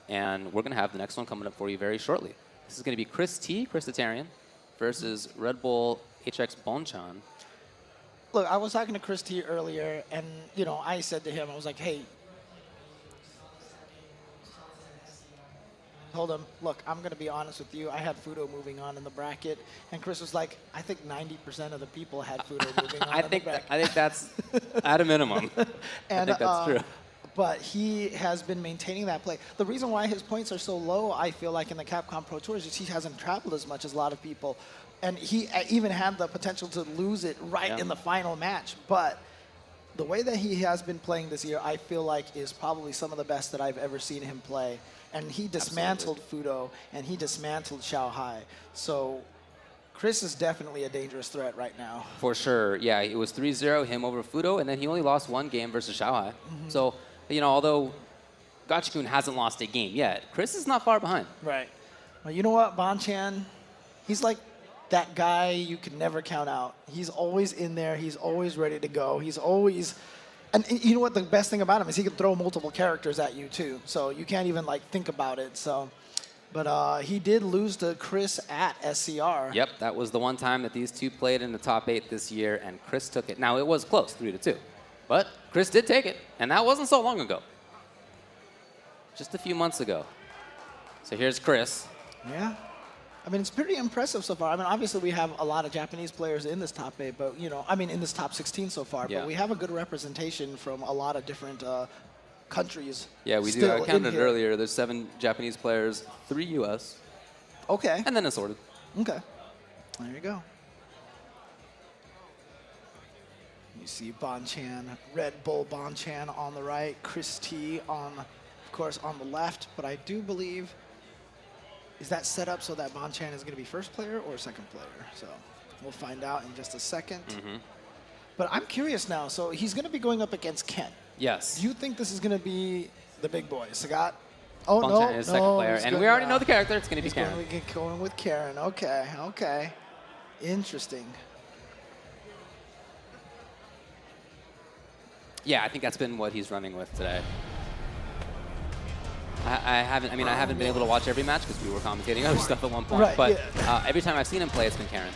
and we're going to have the next one coming up for you very shortly. This is going to be Chris Tatarian, versus Red Bull HX Bonchan. Look, I was talking to Chris T earlier, and I said to him, I was like, hey, told him, look, I'm going to be honest with you. I had Fudo moving on in the bracket, and Chris was like, I think 90% of the people had Fudo moving on in the bracket. I think that's at a minimum. And, I think that's true. But he has been maintaining that play. The reason why his points are so low, I feel like, in the Capcom Pro Tour is he hasn't traveled as much as a lot of people. And he even had the potential to lose it right in the final match. But the way that he has been playing this year, I feel like is probably some of the best that I've ever seen him play. And he dismantled Fudo, and he dismantled Xiao Hai. So Chris is definitely a dangerous threat right now. For sure. Yeah, it was 3-0, him over Fudo, and then he only lost one game versus Xiao Hai. So, although Gachikun hasn't lost a game yet, Chris is not far behind. Right. Well, you know what, Bonchan, he's like that guy you can never count out. He's always in there. He's always ready to go. He's always... And you know what the best thing about him is he can throw multiple characters at you, too. So you can't even, think about it. So, but he did lose to Chris at SCR. Yep, that was the one time that these two played in the top 8 this year, and Chris took it. Now, it was close, 3-2. But Chris did take it, and that wasn't so long ago. Just a few months ago. So here's Chris. Yeah. I mean, it's pretty impressive so far. I mean, obviously we have a lot of Japanese players in this top 8, but, in this top 16 so far. Yeah. But we have a good representation from a lot of different countries. Yeah, we do. I counted it earlier. There's 7 Japanese players, 3 US. Okay. And then assorted. Okay. There you go. You see Bonchan, Red Bull Bonchan on the right, Chris T on, of course, on the left. But I do believe, is that set up so that Bonchan is going to be first player or second player? So we'll find out in just a second. But I'm curious now. So he's going to be going up against Ken. Yes. Do you think this is going to be the big boy, Sagat? Oh, Bonchan is second player. And we already know the character. It's going to be Karin. He's going with Karin. Okay, okay. Interesting. Yeah, I think that's been what he's running with today. I haven't been able to watch every match because we were commentating other stuff at one point. Right, but every time I've seen him play, it's been Karin.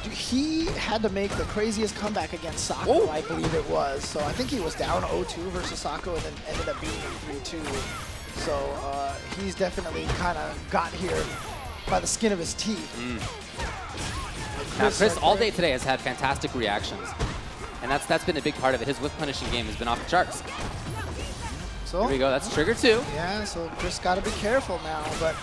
He had to make the craziest comeback against Sako, I believe it was. So I think he was down 0-2 versus Sako and then ended up beating 3-2. So he's definitely kind of got here by the skin of his teeth. Now, Chris all day today has had fantastic reactions. And that's been a big part of it. His whip punishing game has been off the charts. So, here we go. That's trigger 2. Yeah, so Chris got to be careful now. But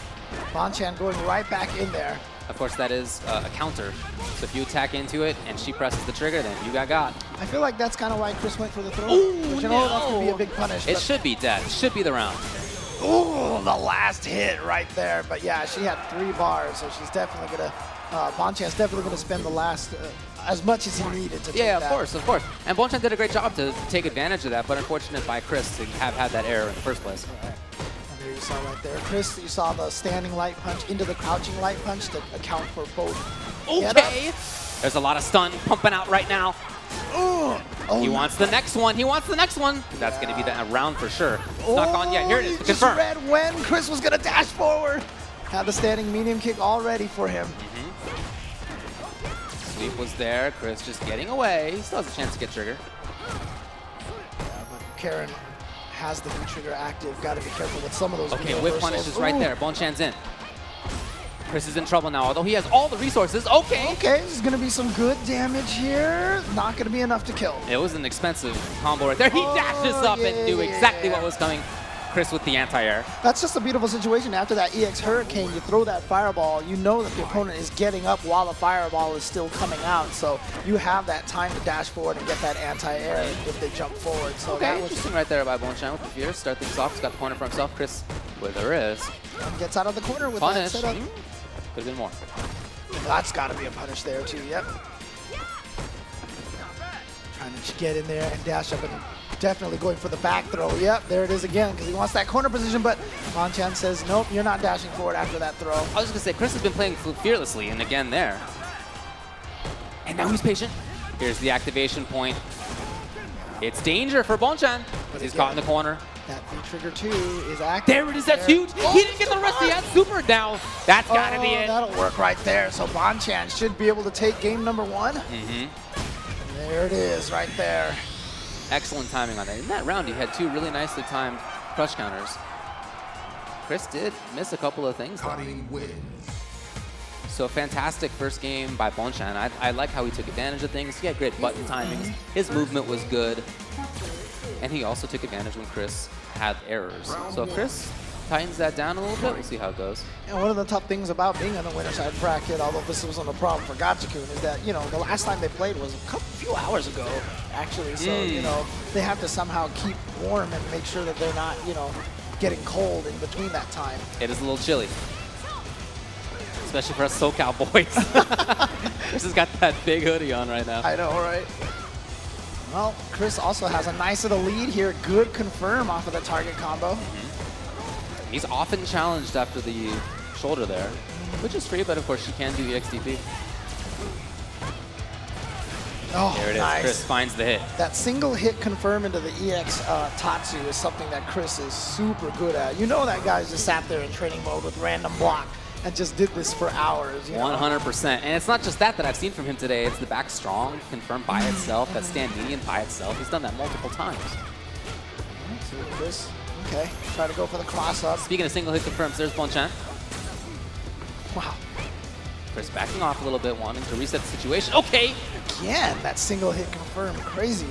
Bonchan going right back in there. Of course, that is a counter. So if you attack into it and she presses the trigger, then you got. I feel like that's kind of why Chris went for the throw. Ooh, but no. That could be a big punish. It should be death. It should be the round. Ooh, the last hit right there. But yeah, she had 3 bars, so she's definitely going to, Bonchan's definitely going to spend the last, as much as he needed to take that. Yeah, of course. And Bonchan did a great job to take advantage of that, but unfortunate by Chris to have had that error in the first place. Right. And there you saw right there. Chris, you saw the standing light punch into the crouching light punch to account for both. Okay. There's a lot of stun pumping out right now. Oh, he wants the next one. That's going to be that round for sure. It's not gone yet. Here it is. He just read when Chris was going to dash forward. Had the standing medium kick all ready for him. Sweep was there. Chris just getting away. He still has a chance to get trigger. Yeah, but Karin has the V-trigger active. Got to be careful with some of those. Okay, whip punish is right there. Bonchan's in. Chris is in trouble now, although he has all the resources. Okay, this is going to be some good damage here. Not going to be enough to kill. It was an expensive combo right there. He dashes up and knew exactly what was coming. Chris with the anti-air. That's just a beautiful situation. After that EX Hurricane, you throw that fireball, you know that the opponent is getting up while the fireball is still coming out. So you have that time to dash forward and get that anti-air if they jump forward. So okay, that was interesting right there by Bonchan with the fear. Start things off. He's got the corner for himself. Chris with a risk. And gets out of the corner with punish. that setup. Could have been more. That's got to be a punish there too, yep. Trying to get in there and dash up and definitely going for the back throw. Yep, there it is again because he wants that corner position, but Bonchan says, nope, you're not dashing forward after that throw. I was just going to say, Chris has been playing fearlessly, and again there. And now he's patient. Here's the activation point. It's danger for Bonchan. He's caught in the corner. That V-trigger 2 is active. There it is. That's huge. He didn't get the rest. He had super down. That's got to be it. That'll work right there. So Bonchan should be able to take game number 1. There it is right there. Excellent timing on that. In that round, he had 2 really nicely timed crush counters. Chris did miss a couple of things. So a fantastic first game by Bonchan. I like how he took advantage of things. He had great button timings. His movement was good. And he also took advantage when Chris had errors. So if Chris tightens that down a little bit, we'll see how it goes. And one of the tough things about being on the winner side bracket, although this wasn't a problem for Gachikun, is that, you know, the last time they played was a few hours ago, actually. So, you know, they have to somehow keep warm and make sure that they're not, you know, getting cold in between that time. It is a little chilly. Especially for us SoCal boys. Chris has got that big hoodie on right now. I know, right? Well, Chris also has a nice little lead here. Good confirm off of the target combo. He's often challenged after the shoulder there, which is free, but of course she can do EXDP. Oh, there it is. nice. Chris finds the hit. That single hit confirm into the EX Tatsu is something that Chris is super good at. You know that guy's just sat there in training mode with random block and just did this for hours. 100%. And it's not just that I've seen from him today. It's the back strong, confirmed by itself, that stand median by itself. He's done that multiple times. So Chris, okay, try to go for the cross up. Speaking of single hit confirms, there's Bonchan. Wow. Chris backing off a little bit, wanting to reset the situation. Okay. Again, that single hit confirm, crazy.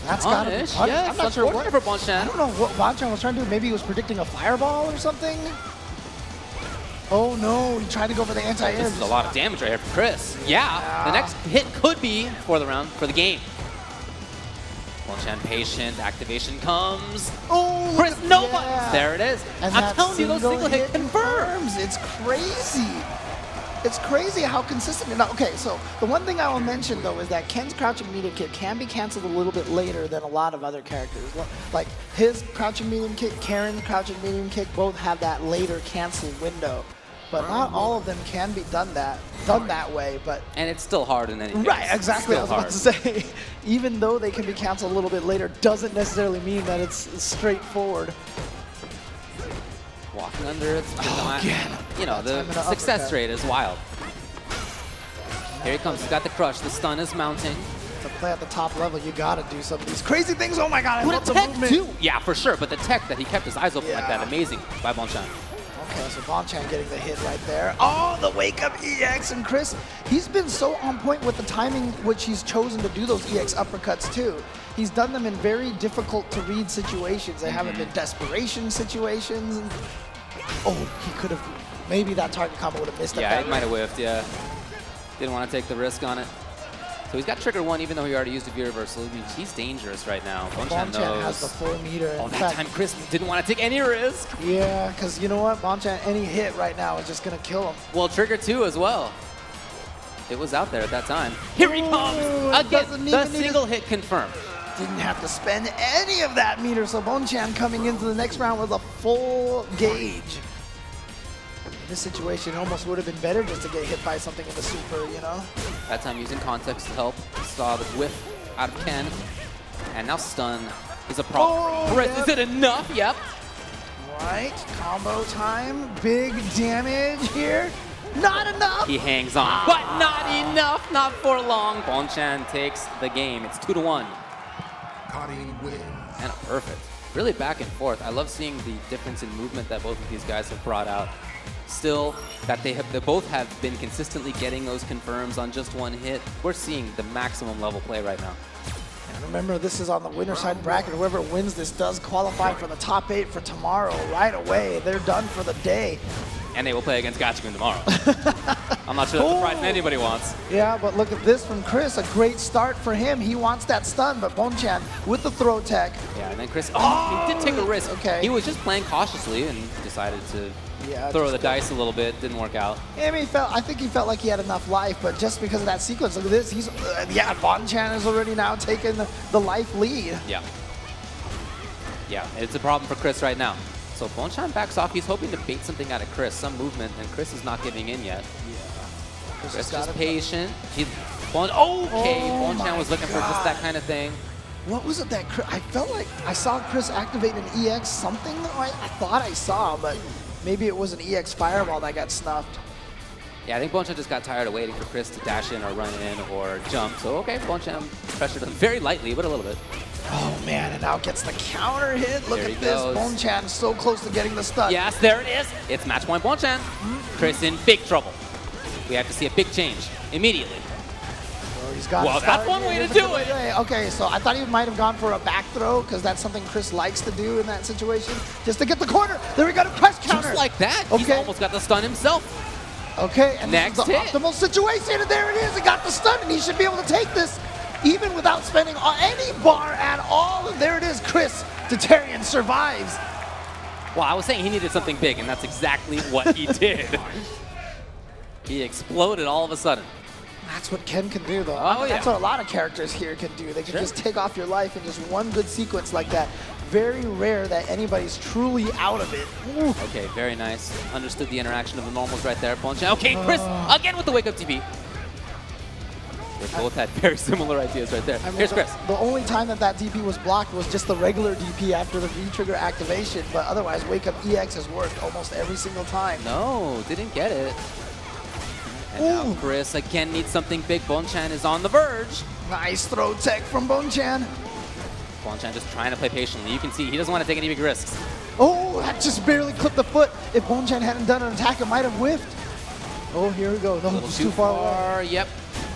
That's gotta be punish. Yeah, I'm not sure what for Bonchan. I don't know what Bonchan was trying to do. Maybe he was predicting a fireball or something. Oh no, he tried to go for the anti-air. This is a lot of damage right here for Chris. Yeah, the next hit could be for the round, for the game. Bonchan patient, activation comes. Oh, Chris, no buttons. yeah. There it is. And I'm telling you, those single hit confirms. It's crazy. It's crazy how consistent. Now, okay, so the one thing I will mention though is that Ken's crouching medium kick can be canceled a little bit later than a lot of other characters. Like his crouching medium kick, Karin's crouching medium kick, both have that later cancel window. But not all of them can be done that way. But and it's still hard in any case. Right, exactly. I was about to say, even though they can be canceled a little bit later, doesn't necessarily mean that it's straightforward. Walking under it. Again. You know, the success rate is wild. Here he comes. He's got the crush. The stun is mounting. To play at the top level, you gotta do some of these crazy things. Oh my god, I love the tech movement. too. Yeah, for sure. But the tech that he kept his eyes open like that, amazing by Bonchan. Okay, so Bonchan getting the hit right there. Oh, the wake up EX, and Chris, he's been so on point with the timing which he's chosen to do those EX uppercuts too. He's done them in very difficult to read situations. They haven't been desperation situations. Oh, he could have, maybe that target combo would have missed it. Yeah, he might have whiffed, yeah. Didn't want to take the risk on it. So he's got trigger 1 even though he already used a V reversal. He's dangerous right now. Bonchan knows. Has the full meter. Oh, that time Chris didn't want to take any risk. Yeah, because you know what? Bonchan, any hit right now is just going to kill him. Well, trigger 2 as well. It was out there at that time. Here he comes! Again, the single hit confirmed. Didn't have to spend any of that meter, so Bonchan coming into the next round with a full gauge. In this situation, it almost would have been better just to get hit by something in the super, you know? That time using context to help. Saw the whiff out of Ken. And now stun is a problem. Oh, Is it enough? Yep. Right, combo time. Big damage here. Not enough. He hangs on, but not enough. Not for long. Bonchan takes the game. It's 2-1. Karin wins. And perfect. Really back and forth. I love seeing the difference in movement that both of these guys have brought out. Still, that they both have been consistently getting those confirms on just one hit. We're seeing the maximum level play right now. And remember, this is on the winner side bracket. Whoever wins this does qualify for the top 8 for tomorrow right away. They're done for the day. And they will play against Gachikun tomorrow. I'm not sure that's the prize anybody wants. Yeah, but look at this from Chris. A great start for him. He wants that stun, but Bonchan with the throw tech. Yeah, and then Chris, he did take a risk. Okay. He was just playing cautiously and decided to throw the dice a little bit. Didn't work out. I mean, I think he felt like he had enough life, but just because of that sequence, look at this. He's, Bonchan is already now taking the life lead. Yeah. Yeah, it's a problem for Chris right now. So Bonchan backs off. He's hoping to bait something out of Chris, some movement, and Chris is not giving in yet. Yeah. Chris is patient. Bonchan was looking for just that kind of thing. What was it that I felt like I saw Chris activate an EX something? I thought I saw, but maybe it was an EX fireball that got snuffed. Yeah, I think Bonchan just got tired of waiting for Chris to dash in or run in or jump. So, okay, Bonchan pressured him very lightly, but a little bit. Oh, man, and now gets the counter hit. Look There at he this. goes. Bonchan so close to getting the stun. Yes, there it is. It's match point Bonchan. Chris in big trouble. We have to see a big change immediately. Oh, he's got Well, that's one way to do it. Okay, so I thought he might have gone for a back throw because that's something Chris likes to do in that situation, just to get the corner. There we go, to press counter. Just like that, he's Okay. almost got the stun himself. Okay, and Next this is the hit. optimal situation, and there it is. He got the stun, and he should be able to take this even without spending any bar at all. And there it is, Chris Tatarian survives. Well, I was saying he needed something big, and that's exactly what he did. He exploded all of a sudden. That's what Ken can do, though. Oh, That's yeah. what a lot of characters here can do. They can Sure. just take off your life in just one good sequence like that. Very rare that anybody's truly out of it. Ooh. Okay, very nice. Understood the interaction of the normals right there. Bonchan. Okay, Chris again with the wake up TP. They both had very similar ideas right there. I mean, Here's Chris. The only time that DP was blocked was just the regular DP after the V-trigger activation, but otherwise Wake Up EX has worked almost every single time. No, didn't get it. And Ooh. now Chris again needs something big. Bonchan is on the verge. Nice throw tech from Bonchan. Bonchan just trying to play patiently. You can see he doesn't want to take any big risks. Oh, that just barely clipped the foot. If Bonchan hadn't done an attack, it might have whiffed. Oh, here we go. No, A little it's too too far away. Yep.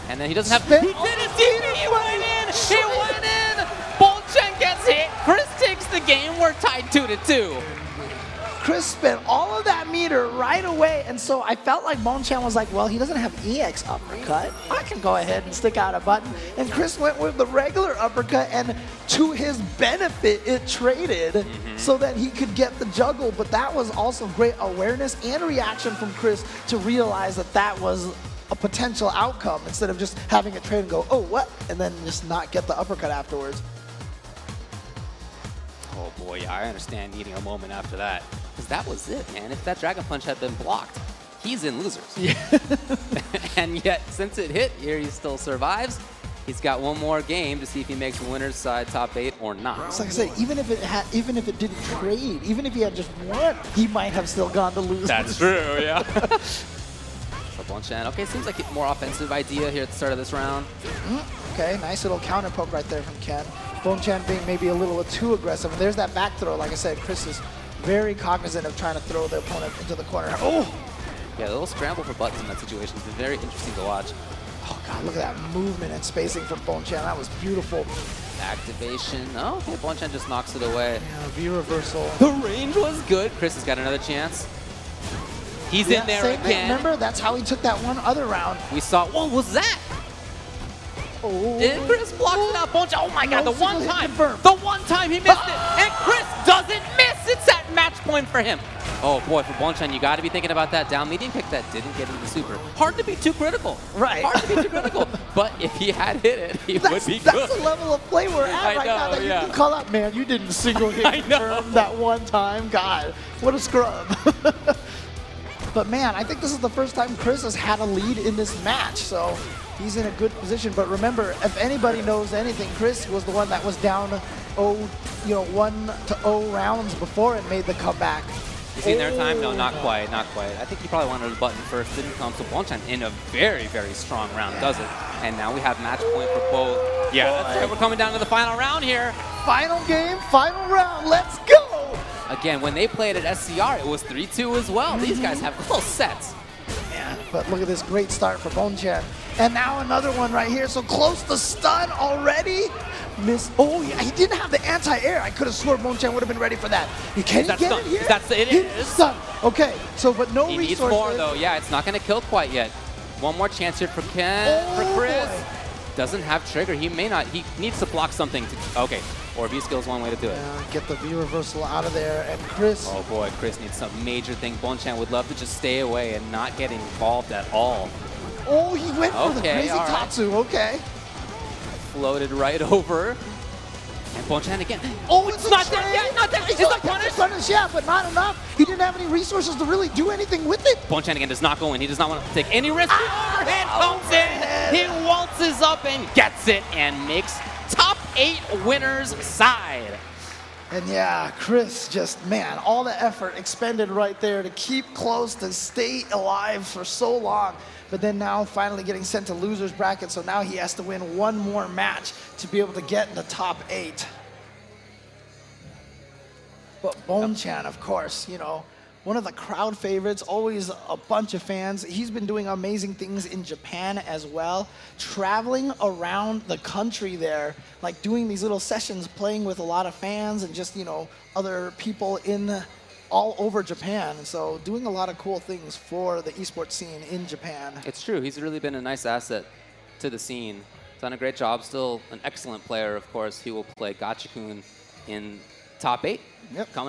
And then he doesn't have. Spin- He did his DP. He went in. He went in. Bonchan gets hit. Chris takes the game. We're tied 2-2. Chris spent all of that meter right away, and so I felt like Bonchan was like, well, he doesn't have EX uppercut. I can go ahead and stick out a button. And Chris went with the regular uppercut, and to his benefit, it traded so that he could get the juggle. But that was also great awareness and reaction from Chris to realize that that was a potential outcome instead of just having it trade and go, oh, what? And then just not get the uppercut afterwards. Oh boy, yeah, I understand needing a moment after that. Because that was it, man. If that Dragon Punch had been blocked, he's in losers. Yeah. And yet, since it hit here, he still survives. He's got one more game to see if he makes winner's side top 8 or not. It's like I said, even if it didn't trade, even if he had just won, he might have still gone to lose. That's true, yeah. So Bonchan, okay, seems like a more offensive idea here at the start of this round. Okay, nice little counter poke right there from Ken. Bonchan being maybe a little too aggressive. And there's that back throw. Like I said, Chris is very cognizant of trying to throw the opponent into the corner. Oh! Yeah, a little scramble for buttons in that situation has been very interesting to watch. Oh, God, look at that movement and spacing from Bonchan. That was beautiful. Activation. Oh, okay, Bonchan just knocks it away. Yeah, V reversal. The range was good. Chris has got another chance. He's in there same thing. again. Remember, that's how he took that one other round. We saw, what was that? Oh. Did Chris block it out? Bonchan, oh my God, No the one single hit time. confirmed. The one time he missed it. And Chris doesn't miss. It's that match point for him. Oh boy, for Bonchan, you got to be thinking about that down medium pick that didn't get into super. Hard to be too critical. Right. Hard to be too critical. But if he had hit it, he would be good. That's the level of play we're at I right now know, that yeah. you can call out, man, you didn't single hit I know. confirm that one time. God, what a scrub. But man, I think this is the first time Chris has had a lead in this match, so he's in a good position. But remember, if anybody knows anything, Chris was the one that was down 1-0 rounds before and made the comeback. You seen their time? No, not quite, not quite. I think he probably wanted the button first, didn't come. So Bonchan in a very, very strong round does it. And now we have match point for both. Yeah, that's right. We're coming down to the final round here. Final game, final round, let's go! Again, when they played at SCR, it was 3-2 as well. These guys have close sets. Man, but look at this great start for Bonchan. And now another one right here. So close to stun already. Miss. Oh, yeah, he didn't have the anti-air. I could have sworn Bonchan would have been ready for that. Can he get stun? it here? It Hit is. Stun. Okay, so but no He resources. needs more, though. Yeah, it's not going to kill quite yet. One more chance here for Ken, for Chris. Boy. Doesn't have trigger. He may not. He needs to block something. Okay, or V-skill's one way to do it. Get the V reversal out of there. And Chris. Oh boy, Chris needs some major thing. Bonchan would love to just stay away and not get involved at all. Oh, he went for the Okay, crazy all right. Tatsu. Okay. Floated right over. And Bonchan again. Oh, It's not dead yet, not dead. It's not punished. Punished, yeah, but not enough. He didn't have any resources to really do anything with it. Bonchan again does not go in. He does not want to take any risk. The overhead comes in. He waltzes up and gets it and makes top 8 winners side. And yeah, Chris just, man, all the effort expended right there to keep close, to stay alive for so long. But then now finally getting sent to loser's bracket, so now he has to win one more match to be able to get in the top 8. But Bonchan, of course, you know, one of the crowd favorites, always a bunch of fans. He's been doing amazing things in Japan as well, traveling around the country there, like doing these little sessions, playing with a lot of fans and just, you know, other people in all over Japan. So doing a lot of cool things for the esports scene in Japan. It's true. He's really been a nice asset to the scene. Done a great job. Still an excellent player, of course. He will play Gachikun in top 8. Yep. Coming